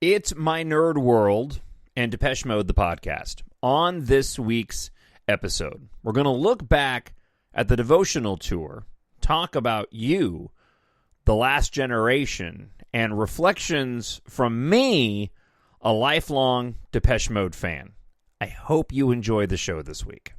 It's My Nerd World and Depeche Mode, the podcast. On this week's episode, we're going to look back at the Devotional Tour, talk about you, the last generation, and reflections from me, a lifelong Depeche Mode fan. I hope you enjoy the show this week.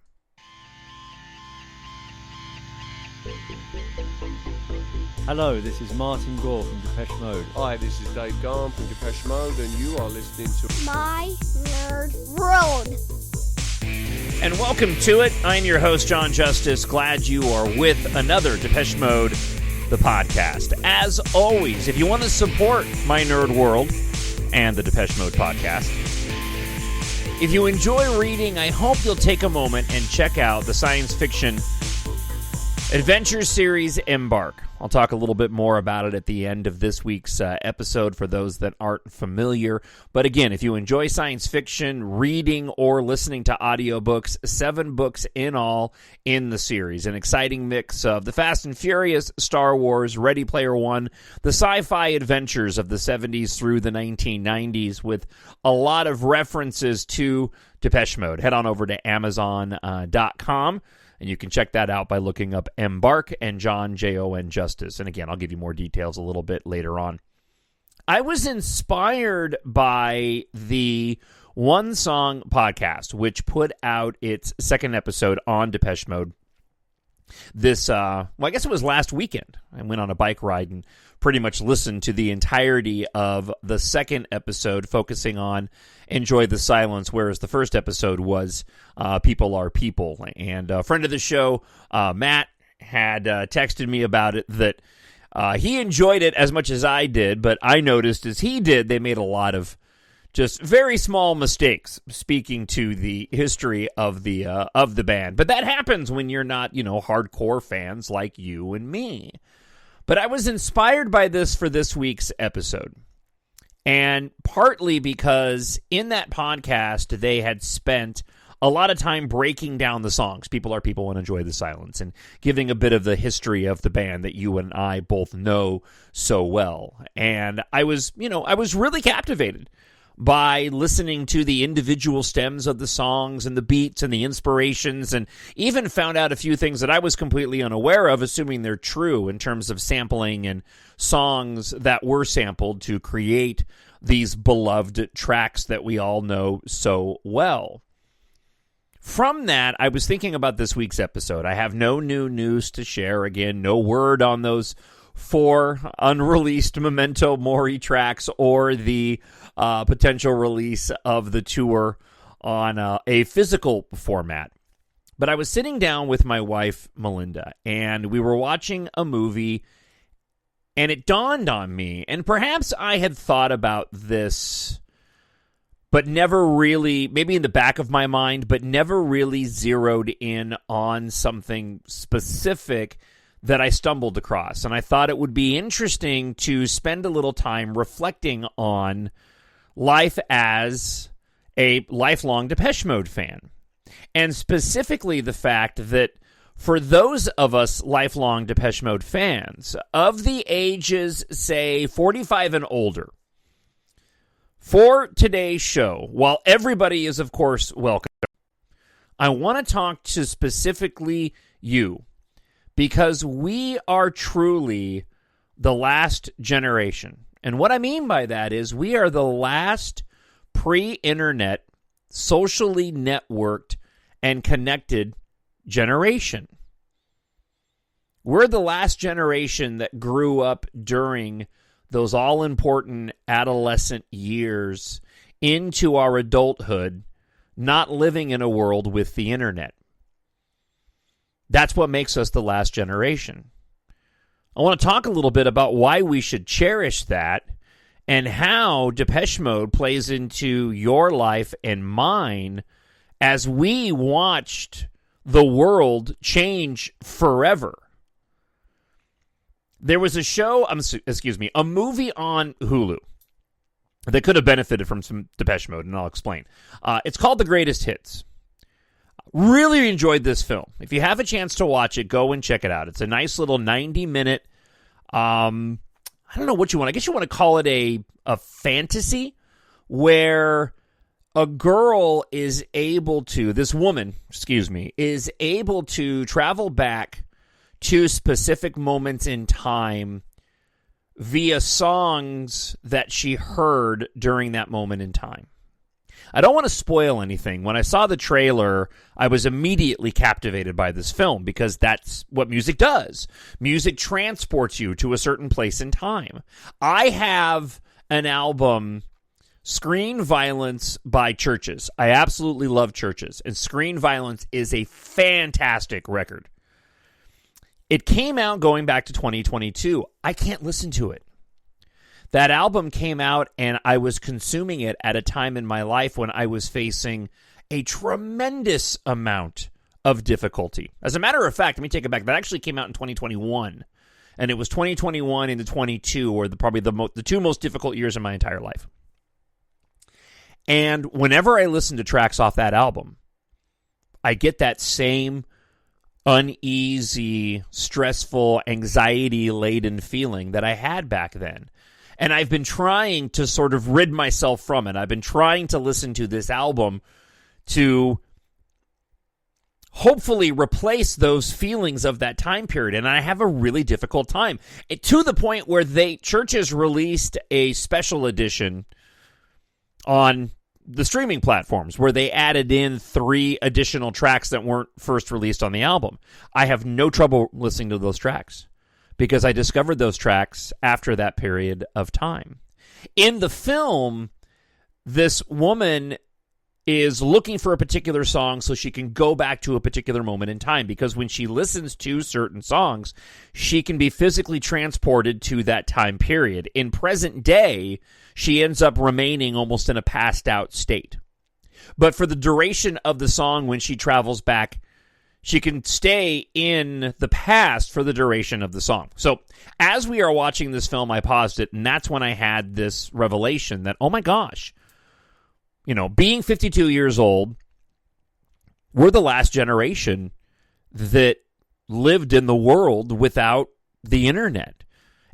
Hello, this is Martin Gore from Depeche Mode. Hi, this is Dave Gahan from Depeche Mode, and you are listening to My Nerd World. And welcome to it. I'm your host, Jon Justice. Glad you are with another Depeche Mode, the podcast. As always, if you want to support My Nerd World and the Depeche Mode podcast, if you enjoy reading, I hope you'll take a moment and check out the science fiction adventure series EMBARK. I'll talk a little bit more about it at the end of this week's episode for those that aren't familiar. But again, if you enjoy science fiction, reading, or listening to audiobooks, 7 books in all in the series. An exciting mix of the Fast and Furious, Star Wars, Ready Player One, the sci-fi adventures of the 70s through the 1990s with a lot of references to Depeche Mode. Head on over to Amazon.com. And you can check that out by looking up EMBARK and Jon Justice. And again, I'll give you more details a little bit later on. I was inspired by the One Song podcast, which put out its second episode on Depeche Mode. This, I guess it was last weekend. I went on a bike ride and pretty much listened to the entirety of the second episode, focusing on Enjoy the Silence, whereas the first episode was People Are People. And a friend of the show, Matt, had texted me about it that he enjoyed it as much as I did, but I noticed as he did, they made a lot of just very small mistakes speaking to the history of the band. But that happens when you're not, hardcore fans like you and me. But I was inspired by this for this week's episode. And partly because in that podcast, they had spent a lot of time breaking down the songs, People Are People and Enjoy the Silence, and giving a bit of the history of the band that you and I both know so well. And I was really captivated by listening to the individual stems of the songs and the beats and the inspirations, and even found out a few things that I was completely unaware of, assuming they're true in terms of sampling and songs that were sampled to create these beloved tracks that we all know so well. From that, I was thinking about this week's episode. I have no new news to share. Again, no word on those 4 unreleased Memento Mori tracks or the potential release of the tour on a physical format. But I was sitting down with my wife, Melinda, and we were watching a movie, and it dawned on me, and perhaps I had thought about this, but never really, maybe in the back of my mind, but never really zeroed in on something specific that I stumbled across. And I thought it would be interesting to spend a little time reflecting on life as a lifelong Depeche Mode fan. And specifically the fact that for those of us lifelong Depeche Mode fans, of the ages, say, 45 and older, for today's show, while everybody is, of course, welcome, I want to talk to specifically you, because we are truly the last generation. And what I mean by that is we are the last pre-internet, socially networked, and connected generation. We're the last generation that grew up during those all-important adolescent years into our adulthood, not living in a world with the internet. That's what makes us the last generation. I want to talk a little bit about why we should cherish that and how Depeche Mode plays into your life and mine as we watched the world change forever. There was a show, a movie on Hulu that could have benefited from some Depeche Mode, and I'll explain. It's called The Greatest Hits. Really enjoyed this film. If you have a chance to watch it, go and check it out. It's a nice little 90-minute, I don't know what you want. I guess you want to call it a fantasy where a girl is able to, this woman, is able to travel back to specific moments in time via songs that she heard during that moment in time. I don't want to spoil anything. When I saw the trailer, I was immediately captivated by this film because that's what music does. Music transports you to a certain place in time. I have an album, Screen Violence by Churches. I absolutely love Churches, and Screen Violence is a fantastic record. It came out going back to 2022. I can't listen to it. That album came out, and I was consuming it at a time in my life when I was facing a tremendous amount of difficulty. As a matter of fact, let me take it back. That actually came out in 2021, and it was 2021 into 22 were probably the two most difficult years of my entire life. And whenever I listen to tracks off that album, I get that same uneasy, stressful, anxiety-laden feeling that I had back then. And I've been trying to sort of rid myself from it. I've been trying to listen to this album to hopefully replace those feelings of that time period. And I have a really difficult time. To the point where Churches released a special edition on the streaming platforms where they added in 3 additional tracks that weren't first released on the album. I have no trouble listening to those tracks because I discovered those tracks after that period of time. In the film, this woman is looking for a particular song so she can go back to a particular moment in time, because when she listens to certain songs, she can be physically transported to that time period. In present day, she ends up remaining almost in a passed out state. But for the duration of the song, when she travels back, she can stay in the past for the duration of the song. So as we are watching this film, I paused it, and that's when I had this revelation that, oh my gosh, being 52 years old, we're the last generation that lived in the world without the internet,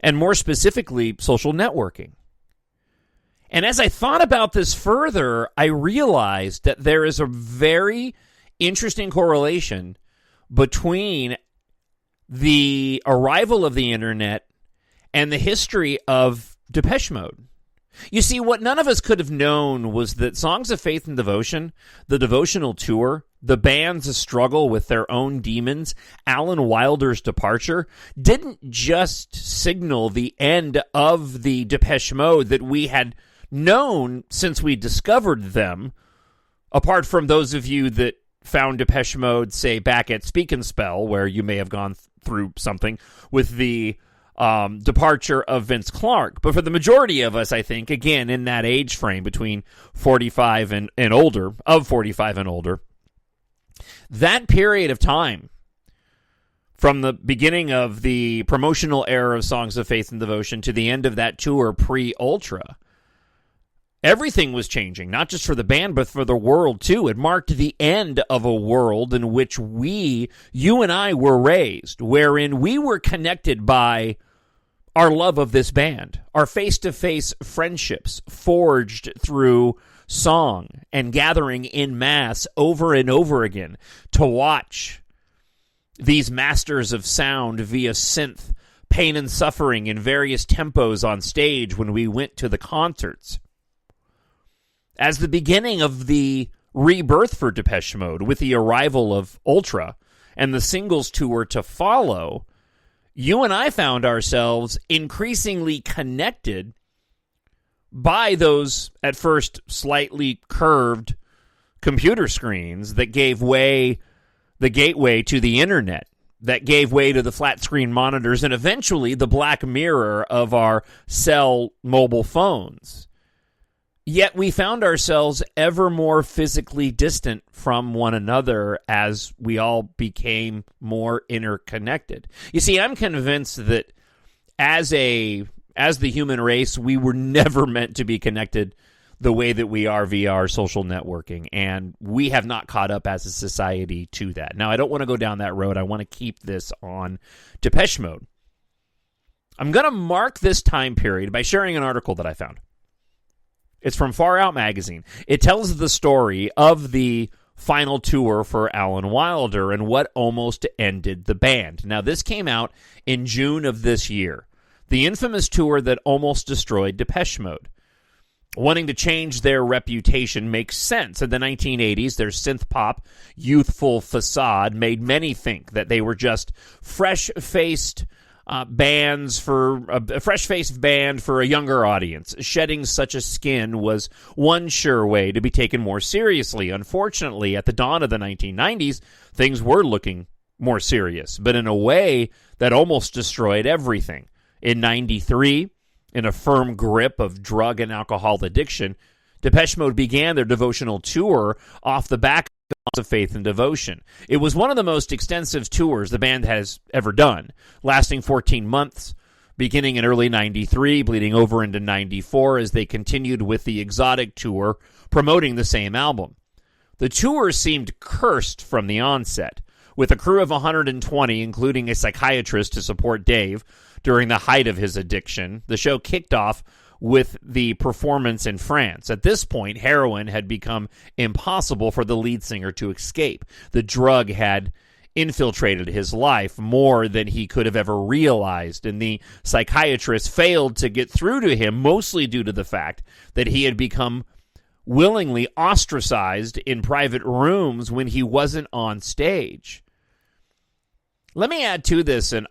and more specifically, social networking. And as I thought about this further, I realized that there is a very interesting correlation between the arrival of the internet and the history of Depeche Mode. You see, what none of us could have known was that Songs of Faith and Devotion, the Devotional Tour, the band's struggle with their own demons, Alan Wilder's departure, didn't just signal the end of the Depeche Mode that we had known since we discovered them, apart from those of you that found Depeche Mode, say, back at Speak and Spell, where you may have gone through something with the departure of Vince Clarke. But for the majority of us, I think, again, in that age frame between 45 and older, that period of time, from the beginning of the promotional era of Songs of Faith and Devotion to the end of that tour pre-Ultra, everything was changing, not just for the band, but for the world, too. It marked the end of a world in which you and I were raised, wherein we were connected by our love of this band, our face-to-face friendships forged through song and gathering in mass over and over again to watch these masters of sound via synth, pain and suffering in various tempos on stage when we went to the concerts. As the beginning of the rebirth for Depeche Mode with the arrival of Ultra and the singles tour to follow, you and I found ourselves increasingly connected by those, at first, slightly curved computer screens that gave way, the gateway to the internet, that gave way to the flat screen monitors, and eventually the black mirror of our cell mobile phones. Yet we found ourselves ever more physically distant from one another as we all became more interconnected. You see, I'm convinced that as the human race, we were never meant to be connected the way that we are via our social networking, and we have not caught up as a society to that. Now, I don't want to go down that road. I want to keep this on Depeche Mode. I'm going to mark this time period by sharing an article that I found. It's from Far Out magazine. It tells the story of the final tour for Alan Wilder and what almost ended the band. Now, this came out in June of this year. The infamous tour that almost destroyed Depeche Mode. Wanting to change their reputation makes sense. In the 1980s, their synth-pop, youthful facade made many think that they were just fresh-faced band for a younger audience. Shedding such a skin was one sure way to be taken more seriously. Unfortunately, at the dawn of the 1990s, things were looking more serious, but in a way that almost destroyed everything. In 93, in a firm grip of drug and alcohol addiction, Depeche Mode began their Devotional Tour off the back of faith and devotion. It was one of the most extensive tours the band has ever done, lasting 14 months, beginning in early 93, bleeding over into 94 as they continued with the Exotic Tour, promoting the same album. The tour seemed cursed from the onset, with a crew of 120, including a psychiatrist to support Dave during the height of his addiction. The show kicked off with the performance in France. At this point, heroin had become impossible for the lead singer to escape. The drug had infiltrated his life more than he could have ever realized, and the psychiatrist failed to get through to him, mostly due to the fact that he had become willingly ostracized in private rooms when he wasn't on stage. Let me add to this, and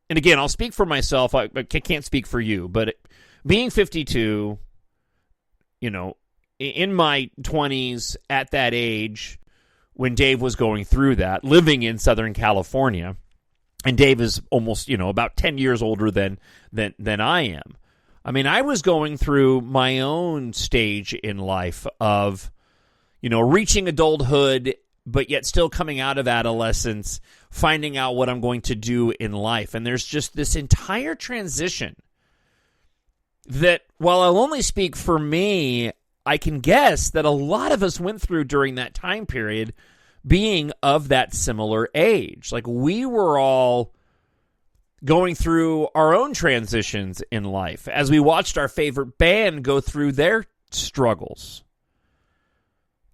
again, I'll speak for myself. I can't speak for you, but being 52, in my 20s at that age, when Dave was going through that, living in Southern California, and Dave is almost, about 10 years older than I am. I mean, I was going through my own stage in life of, reaching adulthood, but yet still coming out of adolescence, finding out what I'm going to do in life. And there's just this entire transition that, while I'll only speak for me, I can guess that a lot of us went through during that time period, being of that similar age. Like, we were all going through our own transitions in life as we watched our favorite band go through their struggles.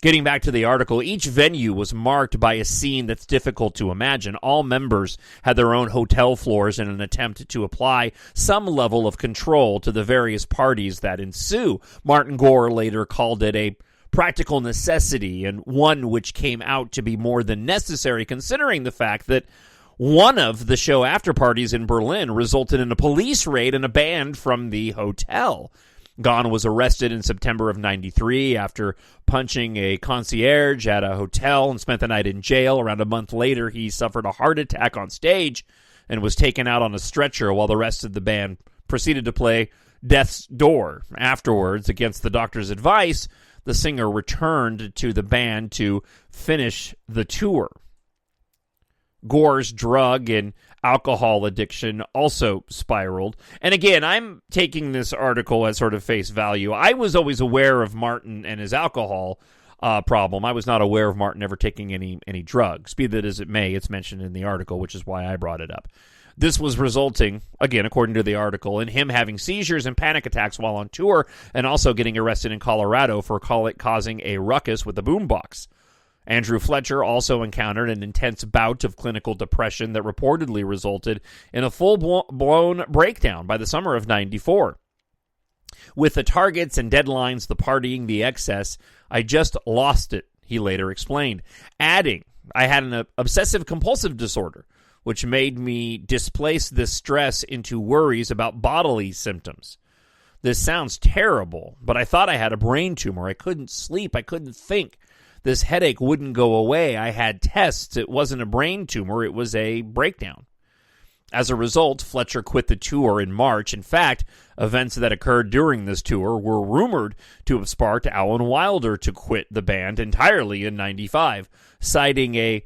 Getting back to the article, each venue was marked by a scene that's difficult to imagine. All members had their own hotel floors in an attempt to apply some level of control to the various parties that ensue. Martin Gore later called it a practical necessity, and one which came out to be more than necessary, considering the fact that one of the show after parties in Berlin resulted in a police raid and a ban from the hotel. Gahan was arrested in September of 93 after punching a concierge at a hotel and spent the night in jail. Around a month later, he suffered a heart attack on stage and was taken out on a stretcher while the rest of the band proceeded to play Death's Door. Afterwards, against the doctor's advice, the singer returned to the band to finish the tour. Gore's drug and alcohol addiction also spiraled. And again, I'm taking this article as sort of face value. I was always aware of Martin and his alcohol problem. I was not aware of Martin ever taking any drugs. Be that as it may, it's mentioned in the article, which is why I brought it up. This was resulting, again, according to the article, in him having seizures and panic attacks while on tour, and also getting arrested in Colorado for causing a ruckus with a boombox. Andrew Fletcher also encountered an intense bout of clinical depression that reportedly resulted in a full-blown breakdown by the summer of 94. With the targets and deadlines, the partying, the excess, I just lost it, he later explained, adding, I had an obsessive-compulsive disorder, which made me displace this stress into worries about bodily symptoms. This sounds terrible, but I thought I had a brain tumor. I couldn't sleep. I couldn't think. This headache wouldn't go away. I had tests. It wasn't a brain tumor. It was a breakdown. As a result, Fletcher quit the tour in March. In fact, events that occurred during this tour were rumored to have sparked Alan Wilder to quit the band entirely in 95, citing a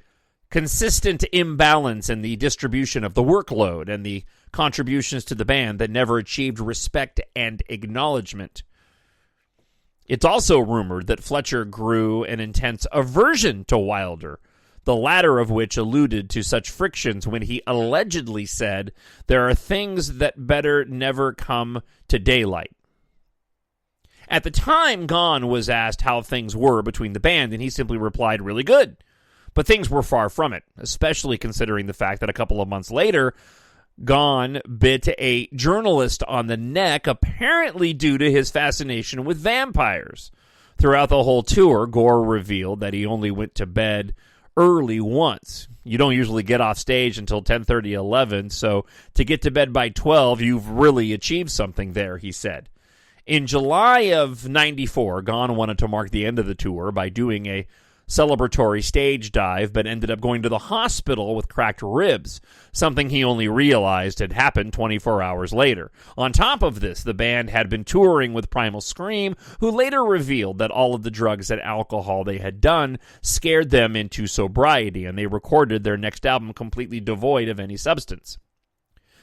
consistent imbalance in the distribution of the workload and the contributions to the band that never achieved respect and acknowledgement. It's also rumored that Fletcher grew an intense aversion to Wilder, the latter of which alluded to such frictions when he allegedly said, "There are things that better never come to daylight." At the time, Gahan was asked how things were between the band, and he simply replied, really good. But things were far from it, especially considering the fact that a couple of months later, Gahan bit a journalist on the neck, apparently due to his fascination with vampires. Throughout the whole tour, Gore revealed that he only went to bed early once. You don't usually get off stage until 10:30, 11, so to get to bed by 12, you've really achieved something there, he said. In July of 94, Gahan wanted to mark the end of the tour by doing a celebratory stage dive, but ended up going to the hospital with cracked ribs, something he only realized had happened 24 hours later. On top of this, the band had been touring with Primal Scream, who later revealed that all of the drugs and alcohol they had done scared them into sobriety, and they recorded their next album completely devoid of any substance.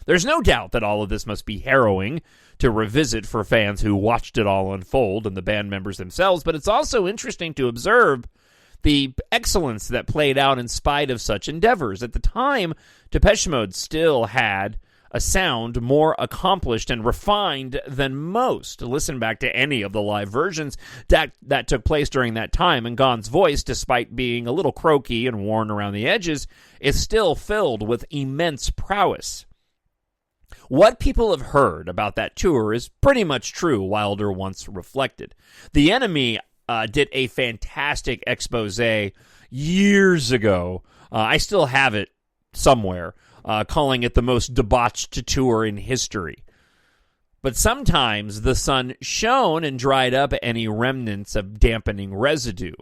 There's no doubt that all of this must be harrowing to revisit for fans who watched it all unfold and the band members themselves, but it's also interesting to observe the excellence that played out in spite of such endeavors. At the time, Depeche Mode still had a sound more accomplished and refined than most. Listen back to any of the live versions that took place during that time, and Gahan's voice, despite being a little croaky and worn around the edges, is still filled with immense prowess. What people have heard about that tour is pretty much true, Wilder once reflected. The Enemy did a fantastic expose years ago. I still have it somewhere, calling it the most debauched tour in history. But sometimes the sun shone and dried up any remnants of dampening residue.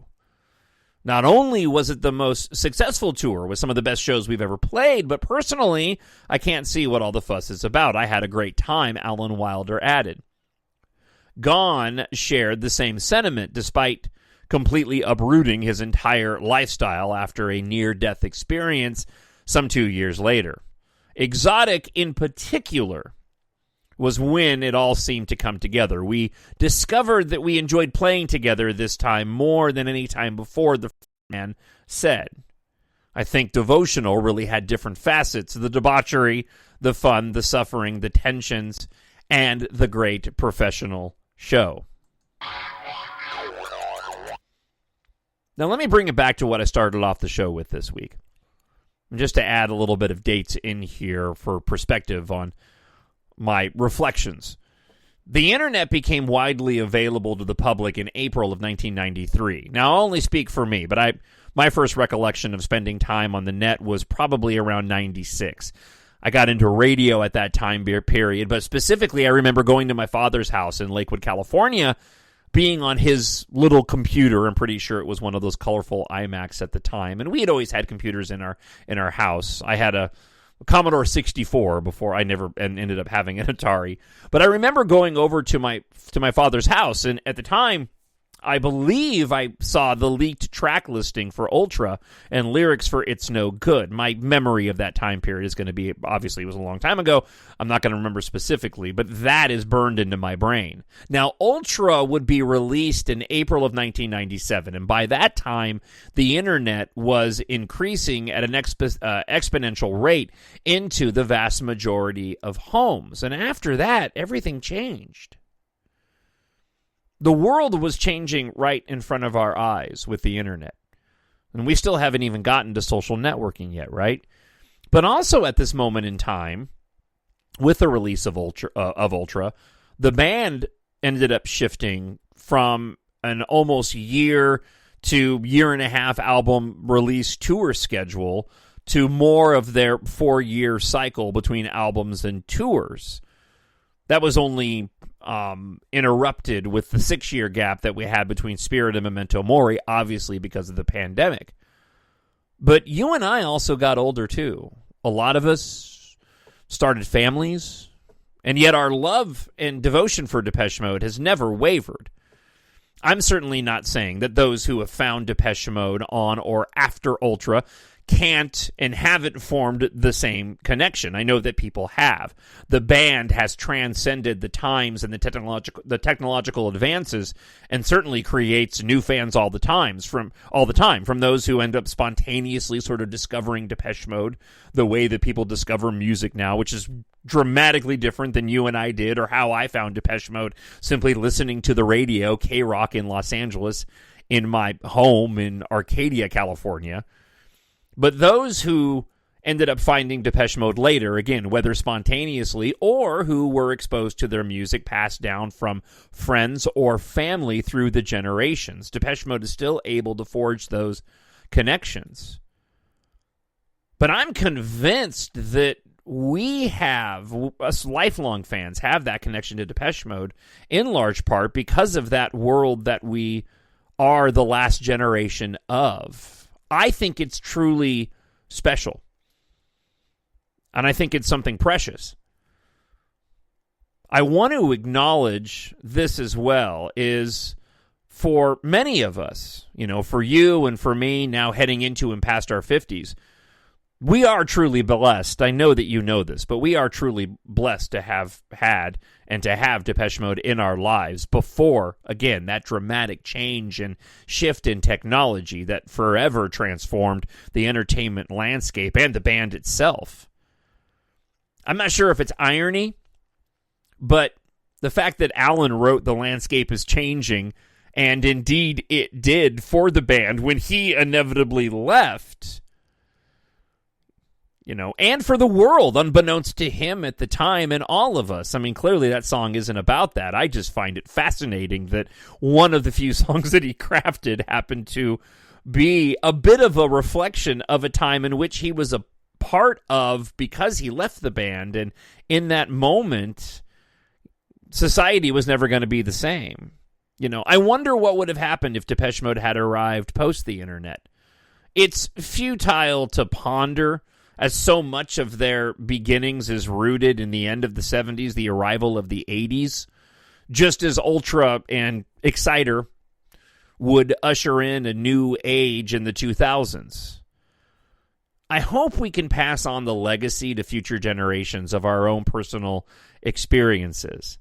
Not only was it the most successful tour with some of the best shows we've ever played, but personally, I can't see what all the fuss is about. I had a great time, Alan Wilder added. Gahan shared the same sentiment, despite completely uprooting his entire lifestyle after a near-death experience some 2 years later. Exotic, in particular, was when it all seemed to come together. We discovered that we enjoyed playing together this time more than any time before, the man said. I think Devotional really had different facets: the debauchery, the fun, the suffering, the tensions, and the great professional show. Now let me bring it back to what I started off the show with this week. Just to add a little bit of dates in here for perspective on my reflections. The internet became widely available to the public in April of 1993. Now, I'll only speak for me, but my first recollection of spending time on the net was probably around 96. I got into radio at that time period, but specifically I remember going to my father's house in Lakewood, California, being on his little computer. I'm pretty sure it was one of those colorful iMacs at the time, and we had always had computers in our house. I had a Commodore 64 before I never ended up having an Atari. But I remember going over to my father's house, and at the time, I believe I saw the leaked track listing for Ultra and lyrics for It's No Good. My memory of that time period is going to be, obviously it was a long time ago, I'm not going to remember specifically, but that is burned into my brain. Now, Ultra would be released in April of 1997, and by that time, the internet was increasing at an exponential rate into the vast majority of homes. And after that, everything changed. The world was changing right in front of our eyes with the internet. And we still haven't even gotten to social networking yet, right? But also at this moment in time, with the release of Ultra, the band ended up shifting from an almost year to year and a half album release tour schedule to more of their 4-year cycle between albums and tours. That was only interrupted with the 6-year gap that we had between Spirit and Memento Mori, obviously because of the pandemic. But you and I also got older too. A lot of us started families, and yet our love and devotion for Depeche Mode has never wavered. I'm certainly not saying that those who have found Depeche Mode on or after Ultra can't and haven't formed the same connection. I know that people have. The band has transcended the times and the technological advances, and certainly creates new fans all the time, from those who end up spontaneously sort of discovering Depeche Mode the way that people discover music now, which is dramatically different than you and I did, or how I found Depeche Mode, simply listening to the radio, K-Rock in Los Angeles, in my home in Arcadia, California. But those who ended up finding Depeche Mode later, again, whether spontaneously or who were exposed to their music passed down from friends or family through the generations, Depeche Mode is still able to forge those connections. But I'm convinced that us lifelong fans have that connection to Depeche Mode in large part because of that world that we are the last generation of. I think it's truly special. And I think it's something precious. I want to acknowledge this as well, is for many of us, for you and for me now heading into and past our 50s, we are truly blessed. I know that you know this, but we are truly blessed to have had and to have Depeche Mode in our lives before, again, that dramatic change and shift in technology that forever transformed the entertainment landscape and the band itself. I'm not sure if it's irony, but the fact that Alan wrote "The Landscape is Changing," and indeed it did for the band when he inevitably left, and for the world, unbeknownst to him at the time and all of us. I mean, clearly that song isn't about that. I just find it fascinating that one of the few songs that he crafted happened to be a bit of a reflection of a time in which he was a part of, because he left the band, and in that moment, society was never going to be the same. I wonder what would have happened if Depeche Mode had arrived post the internet. It's futile to ponder, as so much of their beginnings is rooted in the end of the 70s, the arrival of the 80s, just as Ultra and Exciter would usher in a new age in the 2000s. I hope we can pass on the legacy to future generations of our own personal experiences,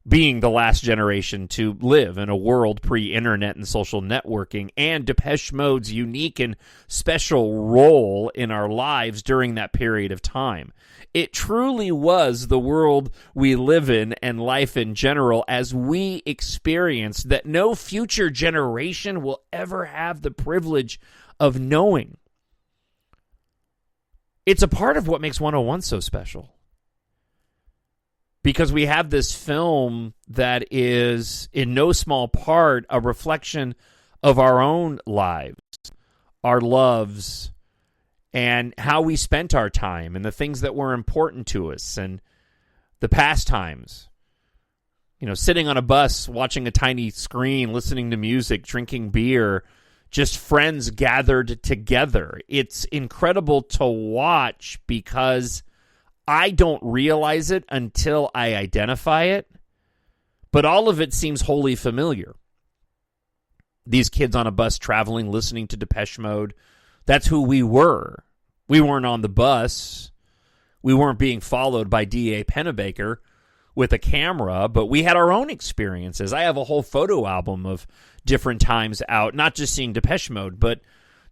being the last generation to live in a world pre-internet and social networking, and Depeche Mode's unique and special role in our lives during that period of time. It truly was the world we live in and life in general as we experienced that no future generation will ever have the privilege of knowing. It's a part of what makes 101 so special. Because we have this film that is, in no small part, a reflection of our own lives, our loves, and how we spent our time, and the things that were important to us, and the pastimes. Sitting on a bus, watching a tiny screen, listening to music, drinking beer, just friends gathered together. It's incredible to watch because I don't realize it until I identify it, but all of it seems wholly familiar. These kids on a bus traveling, listening to Depeche Mode, that's who we were. We weren't on the bus. We weren't being followed by D.A. Pennebaker with a camera, but we had our own experiences. I have a whole photo album of different times out, not just seeing Depeche Mode, but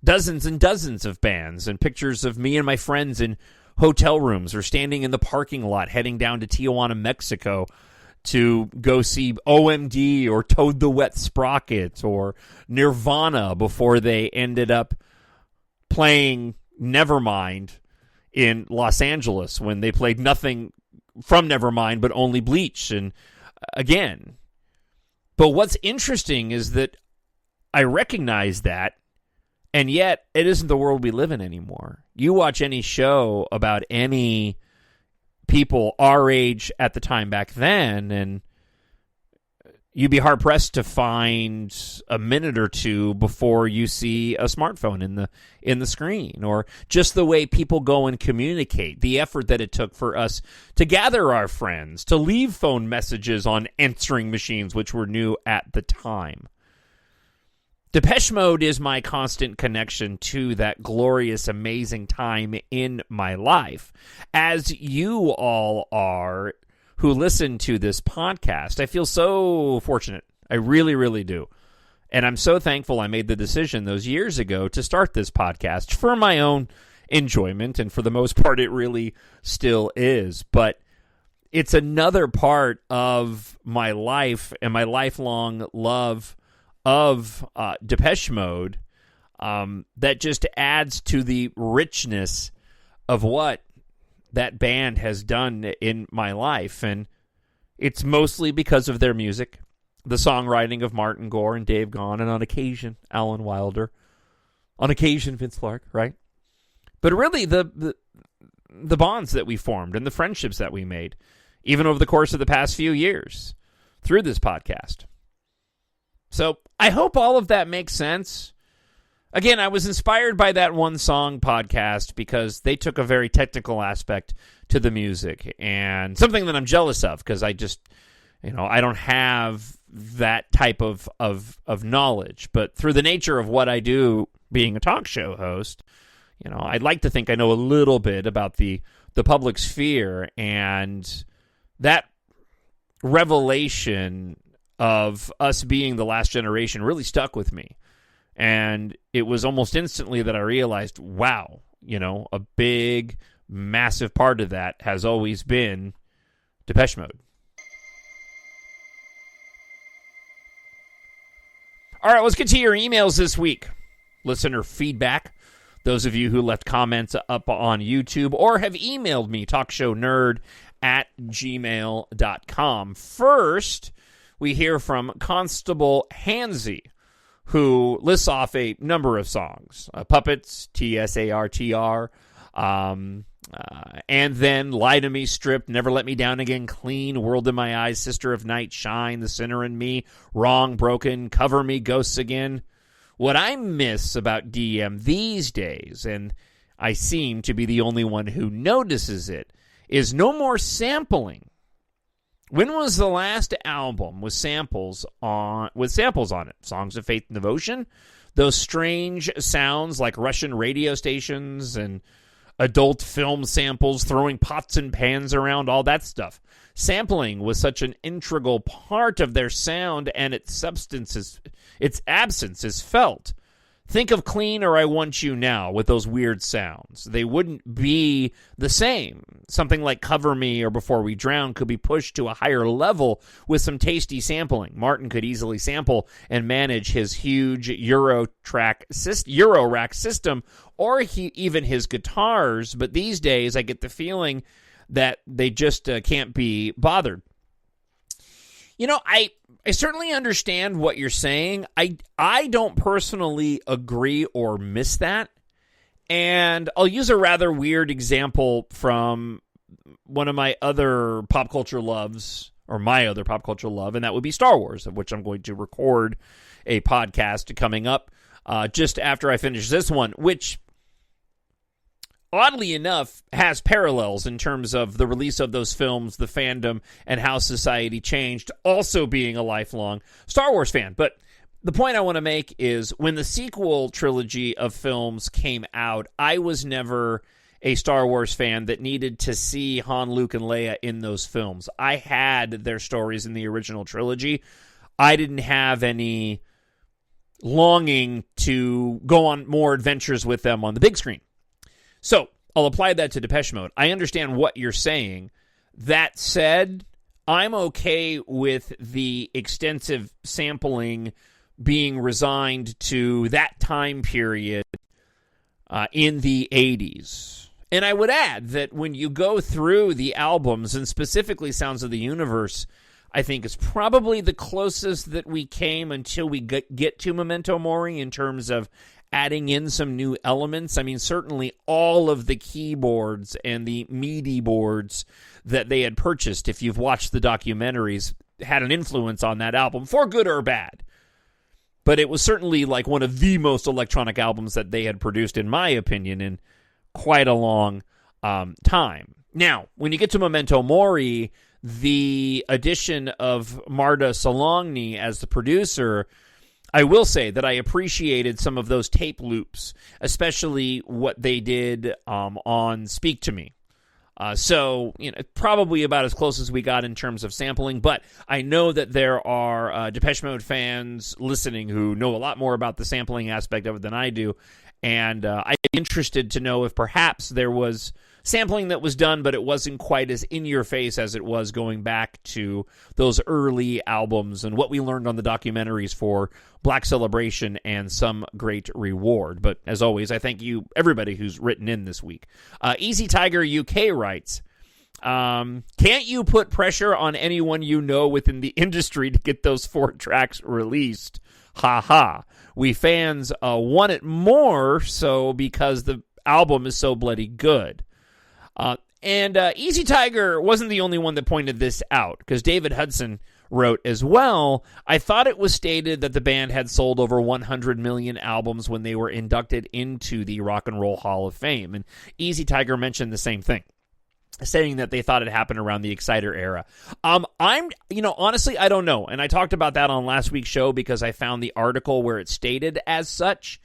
dozens and dozens of bands, and pictures of me and my friends in hotel rooms or standing in the parking lot heading down to Tijuana, Mexico to go see OMD or Toad the Wet Sprocket or Nirvana before they ended up playing Nevermind in Los Angeles when they played nothing from Nevermind but only Bleach. And again, but what's interesting is that I recognize that, and yet it isn't the world we live in anymore. You watch any show about any people our age at the time back then, and you'd be hard-pressed to find a minute or two before you see a smartphone in the screen, or just the way people go and communicate, the effort that it took for us to gather our friends, to leave phone messages on answering machines, which were new at the time. Depeche Mode is my constant connection to that glorious, amazing time in my life, as you all are who listen to this podcast. I feel so fortunate. I really, really do. And I'm so thankful I made the decision those years ago to start this podcast for my own enjoyment, and for the most part, it really still is. But it's another part of my life and my lifelong love of Depeche Mode that just adds to the richness of what that band has done in my life. And it's mostly because of their music, the songwriting of Martin Gore and Dave Gahan, and on occasion Alan Wilder, on occasion Vince Clarke, right? But really the bonds that we formed and the friendships that we made, even over the course of the past few years through this podcast. So I hope all of that makes sense. Again, I was inspired by that One Song podcast because they took a very technical aspect to the music, and something that I'm jealous of because I just, I don't have that type of knowledge. But through the nature of what I do, being a talk show host, I'd like to think I know a little bit about the public sphere, and that revelation of us being the last generation really stuck with me. And it was almost instantly that I realized, wow, a big, massive part of that has always been Depeche Mode. All right, let's get to your emails this week. Listener feedback. Those of you who left comments up on YouTube or have emailed me, TalkShowNerd@gmail.com. First, we hear from Constable Hansy, who lists off a number of songs. Puppets, TSARTR, and then Lie to Me, Stripped, Never Let Me Down Again, Clean, World in My Eyes, Sister of Night, Shine, The Sinner in Me, Wrong, Broken, Cover Me, Ghosts Again. What I miss about DM these days, and I seem to be the only one who notices it, is no more sampling. When was the last album with samples on it? Songs of Faith and Devotion? Those strange sounds like Russian radio stations and adult film samples, throwing pots and pans around, all that stuff. Sampling was such an integral part of their sound, and its absence is felt. Think of Clean or I Want You Now with those weird sounds. They wouldn't be the same. Something like Cover Me or Before We Drown could be pushed to a higher level with some tasty sampling. Martin could easily sample and manage his huge Eurorack system, or even his guitars, but these days I get the feeling that they just can't be bothered. I certainly understand what you're saying. I don't personally agree or miss that. And I'll use a rather weird example from one of my other pop culture loves, or my other pop culture love, and that would be Star Wars, of which I'm going to record a podcast coming up just after I finish this one, which, oddly enough, has parallels in terms of the release of those films, the fandom, and how society changed, also being a lifelong Star Wars fan. But the point I want to make is when the sequel trilogy of films came out, I was never a Star Wars fan that needed to see Han, Luke, and Leia in those films. I had their stories in the original trilogy. I didn't have any longing to go on more adventures with them on the big screen. So, I'll apply that to Depeche Mode. I understand what you're saying. That said, I'm okay with the extensive sampling being resigned to that time period in the 80s. And I would add that when you go through the albums, and specifically Sounds of the Universe, I think is probably the closest that we came until we get to Memento Mori in terms of adding in some new elements. I mean, certainly all of the keyboards and the MIDI boards that they had purchased, if you've watched the documentaries, had an influence on that album, for good or bad. But it was certainly like one of the most electronic albums that they had produced, in my opinion, in quite a long time. Now, when you get to Memento Mori, the addition of Marta Solongni as the producer I will say that I appreciated some of those tape loops, especially what they did on Speak to Me. So, probably about as close as we got in terms of sampling, but I know that there are Depeche Mode fans listening who know a lot more about the sampling aspect of it than I do, and I'd be interested to know if perhaps there was sampling that was done, but it wasn't quite as in-your-face as it was going back to those early albums and what we learned on the documentaries for Black Celebration and Some Great Reward. But as always, I thank you, everybody who's written in this week. Easy Tiger UK writes, can't you put pressure on anyone you know within the industry to get those 4 tracks released? Ha ha. We fans want it more so because the album is so bloody good. And Easy Tiger wasn't the only one that pointed this out, because David Hudson wrote as well, I thought it was stated that the band had sold over 100 million albums when they were inducted into the Rock and Roll Hall of Fame. And Easy Tiger mentioned the same thing, saying that they thought it happened around the Exciter era. Honestly, I don't know. And I talked about that on last week's show because I found the article where it stated as such.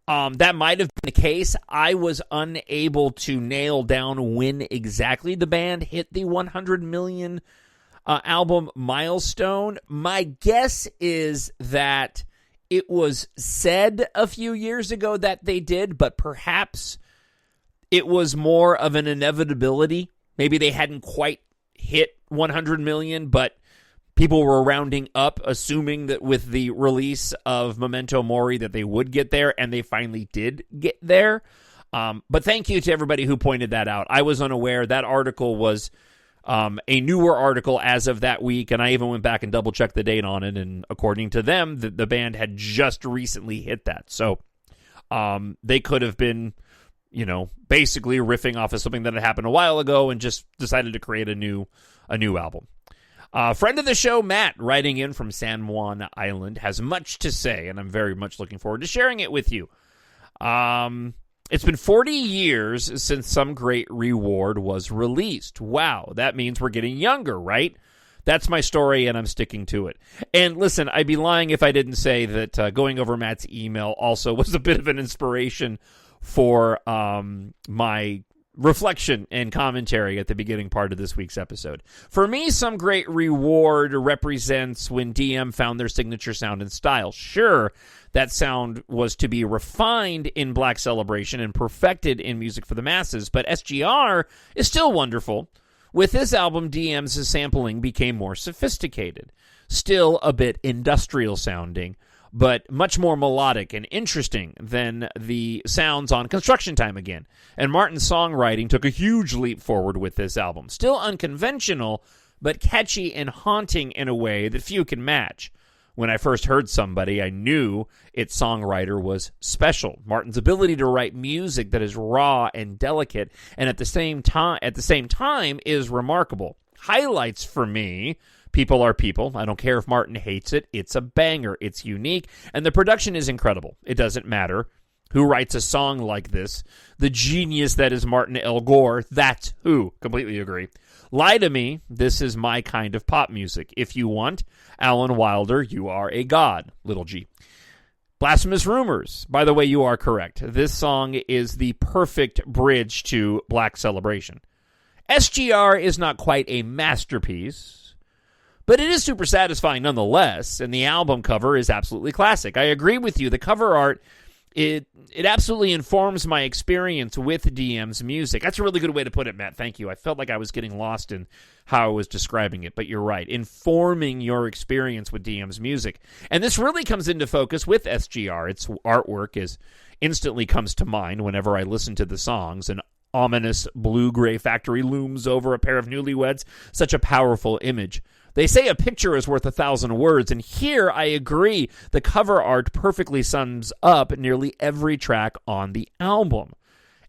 That might have been the case. I was unable to nail down when exactly the band hit the 100 million album milestone. My guess is that it was said a few years ago that they did, but perhaps it was more of an inevitability. Maybe they hadn't quite hit 100 million, but people were rounding up, assuming that with the release of Memento Mori that they would get there, and they finally did get there. But thank you to everybody who pointed that out. I was unaware. That article was a newer article as of that week, and I even went back and double-checked the date on it, and according to them, the band had just recently hit that. So they could have been, basically riffing off of something that had happened a while ago and just decided to create a new album. Friend of the show, Matt, writing in from San Juan Island, has much to say, and I'm very much looking forward to sharing it with you. It's been 40 years since Some Great Reward was released. Wow, that means we're getting younger, right? That's my story, and I'm sticking to it. And listen, I'd be lying if I didn't say that going over Matt's email also was a bit of an inspiration for my reflection and commentary at the beginning part of this week's episode. For me, Some Great Reward represents when DM found their signature sound and style. Sure, that sound was to be refined in Black Celebration and perfected in Music for the Masses, but SGR is still wonderful. With this album, DM's sampling became more sophisticated, still a bit industrial sounding, but much more melodic and interesting than the sounds on Construction Time Again. And Martin's songwriting took a huge leap forward with this album. Still unconventional, but catchy and haunting in a way that few can match. When I first heard Somebody, I knew its songwriter was special. Martin's ability to write music that is raw and delicate, and at the same time is remarkable. Highlights for me: People Are People. I don't care if Martin hates it. It's a banger. It's unique. And the production is incredible. It doesn't matter who writes a song like this. The genius that is Martin L. Gore, that's who. Completely agree. Lie to Me. This is my kind of pop music. If you want, Alan Wilder, You Are a God. Little G. Blasphemous Rumors. By the way, you are correct. This song is the perfect bridge to Black Celebration. SGR is not quite a masterpiece, but it is super satisfying nonetheless, and the album cover is absolutely classic. I agree with you. The cover art, it absolutely informs my experience with DM's music. That's a really good way to put it, Matt. Thank you. I felt like I was getting lost in how I was describing it, but you're right. Informing your experience with DM's music. And this really comes into focus with SGR. Its artwork instantly comes to mind whenever I listen to the songs. An ominous blue-gray factory looms over a pair of newlyweds. Such a powerful image. They say a picture is worth 1,000 words, and here I agree. The cover art perfectly sums up nearly every track on the album.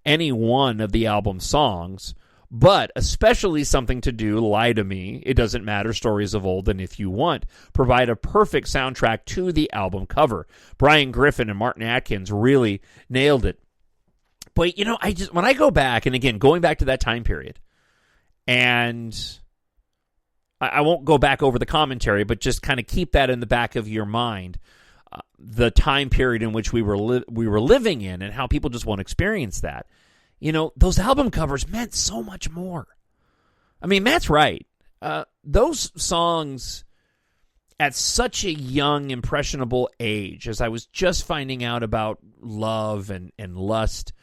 Any one of the album songs, but especially Something to Do, Lie to Me, It Doesn't Matter, Stories of Old, and If You Want, provide a perfect soundtrack to the album cover. Brian Griffin and Martin Atkins really nailed it. But, when I go back, and again, going back to that time period, and I won't go back over the commentary, but just kind of keep that in the back of your mind. the time period in which we were living in and how people just won't experience that. Those album covers meant so much more. I mean, Matt's right. Those songs at such a young, impressionable age, as I was just finding out about love and lust,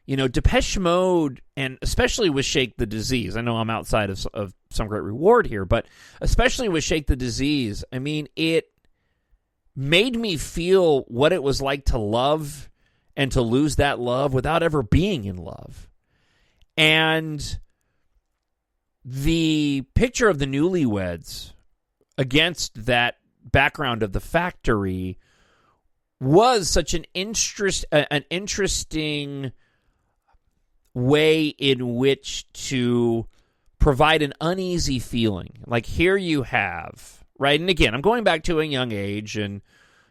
Depeche Mode, and especially with Shake the Disease, I know I'm outside of Some Great Reward here, but especially with Shake the Disease, I mean, it made me feel what it was like to love and to lose that love without ever being in love. And the picture of the newlyweds against that background of the factory was such an interesting way in which to provide an uneasy feeling. Like, here you have, right? And again, I'm going back to a young age, and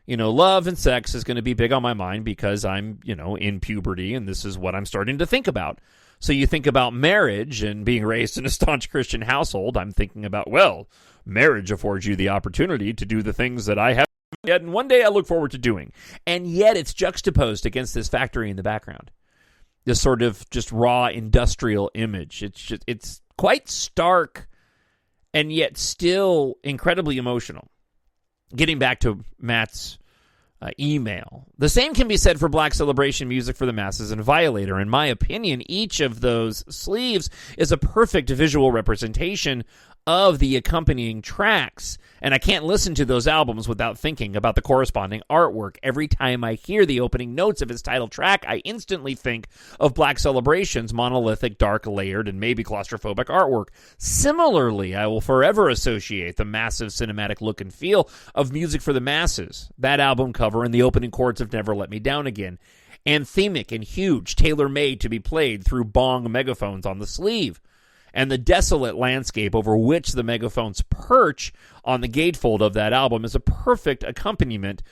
love and sex is going to be big on my mind because I'm, in puberty, and this is what I'm starting to think about. So you think about marriage and being raised in a staunch Christian household, I'm thinking about, well, marriage affords you the opportunity to do the things that I haven't yet, and one day I look forward to doing. And yet it's juxtaposed against this factory in the background. This sort of just raw industrial image. It's quite stark and yet still incredibly emotional. Getting back to Matt's email. The same can be said for Black Celebration, Music for the Masses, and Violator. In my opinion, each of those sleeves is a perfect visual representation of the accompanying tracks, and I can't listen to those albums without thinking about the corresponding artwork. Every time I hear the opening notes of its title track, I instantly think of Black Celebration's monolithic, dark, layered, and maybe claustrophobic artwork. Similarly, I will forever associate the massive cinematic look and feel of Music for the Masses, that album cover, and the opening chords of Never Let Me Down Again. Anthemic and huge, tailor-made to be played through bong megaphones on the sleeve. And the desolate landscape over which the megaphones perch on the gatefold of that album is a perfect accompaniment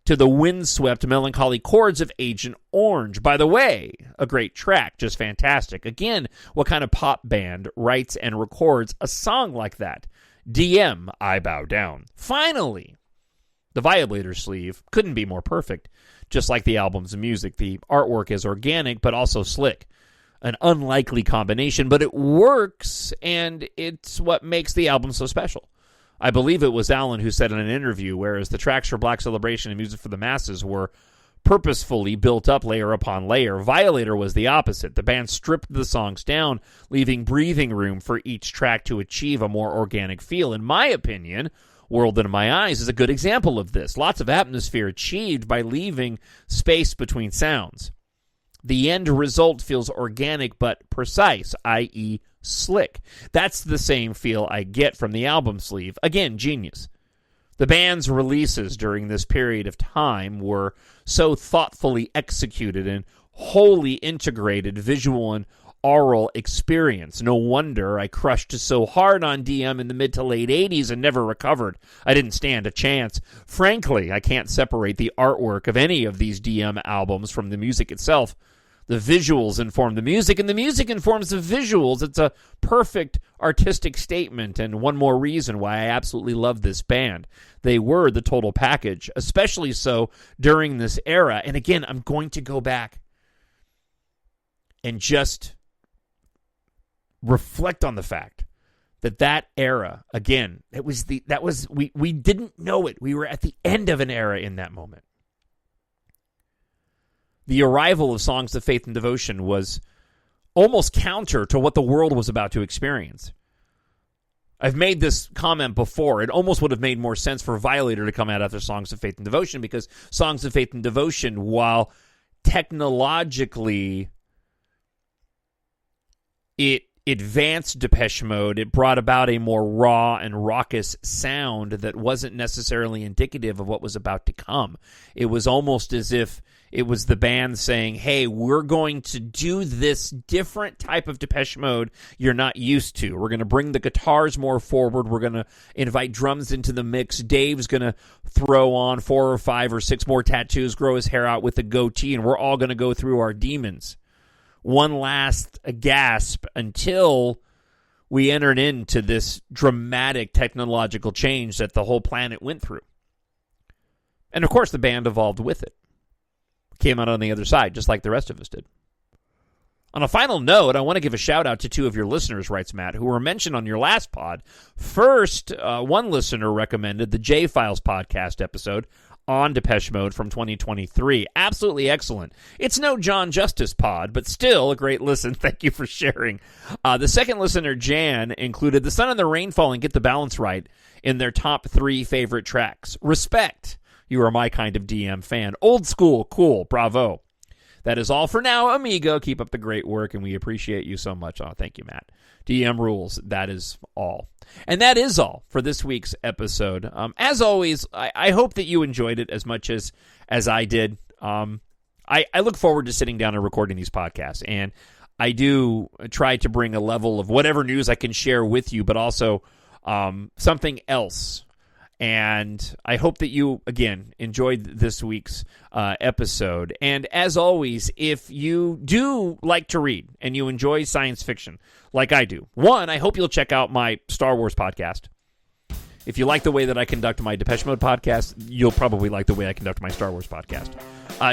to the windswept, melancholy chords of Agent Orange. By the way, a great track, just fantastic. Again, what kind of pop band writes and records a song like that? DM, I Bow Down. Finally, the Violator sleeve couldn't be more perfect. Just like the album's music, the artwork is organic but also slick. An unlikely combination, but it works, and it's what makes the album so special. I believe it was Alan who said in an interview, whereas the tracks for Black Celebration and Music for the Masses were purposefully built up layer upon layer, Violator was the opposite. The band stripped the songs down, leaving breathing room for each track to achieve a more organic feel. In my opinion, World in My Eyes is a good example of this. Lots of atmosphere achieved by leaving space between sounds. The end result feels organic but precise, i.e. slick. That's the same feel I get from the album sleeve. Again, genius. The band's releases during this period of time were so thoughtfully executed and wholly integrated visual and aural experience. No wonder I crushed so hard on DM in the mid to late 80s and never recovered. I didn't stand a chance. Frankly, I can't separate the artwork of any of these DM albums from the music itself. The visuals inform the music, and the music informs the visuals. It's a perfect artistic statement, and one more reason why I absolutely love this band. They were the total package, especially so during this era. And again, I'm going to go back and just reflect on the fact that era, again, we didn't know it. We were at the end of an era in that moment. The arrival of Songs of Faith and Devotion was almost counter to what the world was about to experience. I've made this comment before. It almost would have made more sense for Violator to come out after Songs of Faith and Devotion, because Songs of Faith and Devotion, while technologically it advanced Depeche Mode, it brought about a more raw and raucous sound that wasn't necessarily indicative of what was about to come. It was almost as if it was the band saying, hey, we're going to do this different type of Depeche Mode you're not used to. We're going to bring the guitars more forward. We're going to invite drums into the mix. Dave's going to throw on 4 or 5 or 6 more tattoos, grow his hair out with a goatee, and we're all going to go through our demons. One last gasp until we entered into this dramatic technological change that the whole planet went through. And, of course, the band evolved with it. Came out on the other side, just like the rest of us did. On a final note, I want to give a shout-out to 2 of your listeners, writes Matt, who were mentioned on your last pod. First, one listener recommended the J-Files podcast episode on Depeche Mode from 2023. Absolutely excellent. It's no Jon Justice pod, but still a great listen. Thank you for sharing. The second listener, Jan, included The Sun and the Rainfall and Get the Balance Right in their top 3 favorite tracks. Respect. You are my kind of DM fan. Old school, cool, bravo. That is all for now, amigo. Keep up the great work, and we appreciate you so much. Oh, thank you, Matt. DM rules. That is all. And that is all for this week's episode. As always, I hope that you enjoyed it as much as I did. I look forward to sitting down and recording these podcasts, and I do try to bring a level of whatever news I can share with you, but also something else. And I hope that you, again, enjoyed this week's episode. And as always, if you do like to read and you enjoy science fiction like I do, one, I hope you'll check out my Star Wars podcast. If you like the way that I conduct my Depeche Mode podcast, you'll probably like the way I conduct my Star Wars podcast.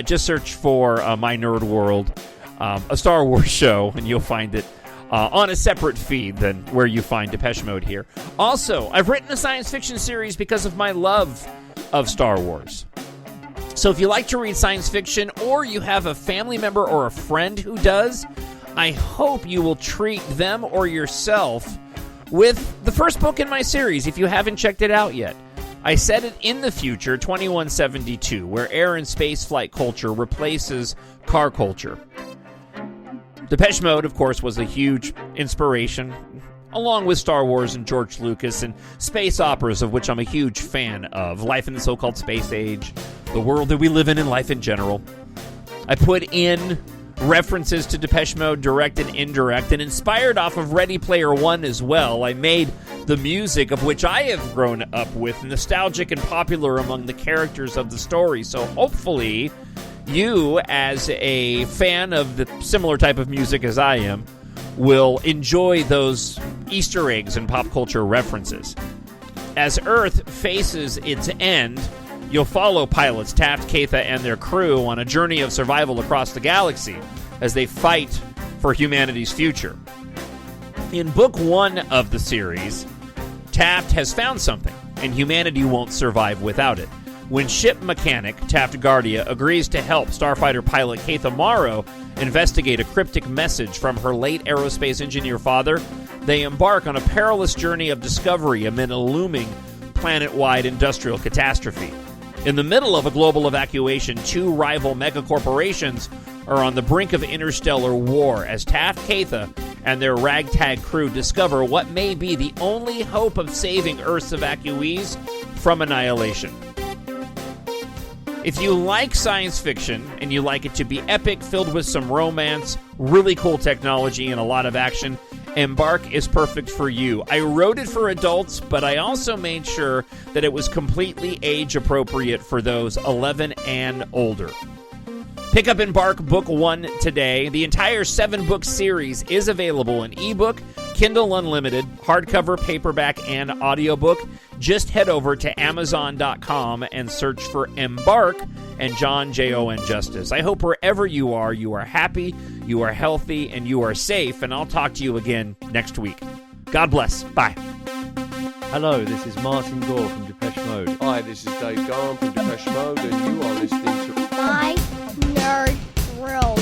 Just search for My Nerd World, a Star Wars show, and you'll find it on a separate feed than where you find Depeche Mode here. Also, I've written a science fiction series because of my love of Star Wars. So if you like to read science fiction, or you have a family member or a friend who does, I hope you will treat them or yourself with the first book in my series if you haven't checked it out yet. I set it in the future, 2172, where air and space flight culture replaces car culture. Depeche Mode, of course, was a huge inspiration, along with Star Wars and George Lucas and space operas, of which I'm a huge fan of. Life in the so-called space age, the world that we live in, and life in general. I put in references to Depeche Mode, direct and indirect, and inspired off of Ready Player One as well. I made the music of which I have grown up with, nostalgic and popular among the characters of the story. So hopefully you, as a fan of the similar type of music as I am, will enjoy those Easter eggs and pop culture references. As Earth faces its end, you'll follow pilots Taft, Catha, and their crew on a journey of survival across the galaxy as they fight for humanity's future. In Book 1 of the series, Taft has found something, and humanity won't survive without it. When ship mechanic Taft Guardia agrees to help starfighter pilot Catha Morrow investigate a cryptic message from her late aerospace engineer father, they embark on a perilous journey of discovery amid a looming planet-wide industrial catastrophe. In the middle of a global evacuation, 2 rival megacorporations are on the brink of interstellar war as Taft, Catha, and their ragtag crew discover what may be the only hope of saving Earth's evacuees from annihilation. If you like science fiction and you like it to be epic, filled with some romance, really cool technology, and a lot of action, EMBARK is perfect for you. I wrote it for adults, but I also made sure that it was completely age-appropriate for those 11 and older. Pick up EMBARK Book 1 today. The entire 7-book series is available in ebook, Kindle Unlimited, hardcover, paperback, and audiobook. Just head over to Amazon.com and search for EMBARK and Jon Justice. I hope wherever you are happy, you are healthy, and you are safe, and I'll talk to you again next week. God bless. Bye. Hello, this is Martin Gore from Depeche Mode. Hi, this is Dave Gahan from Depeche Mode, and you are listening to My Nerd World.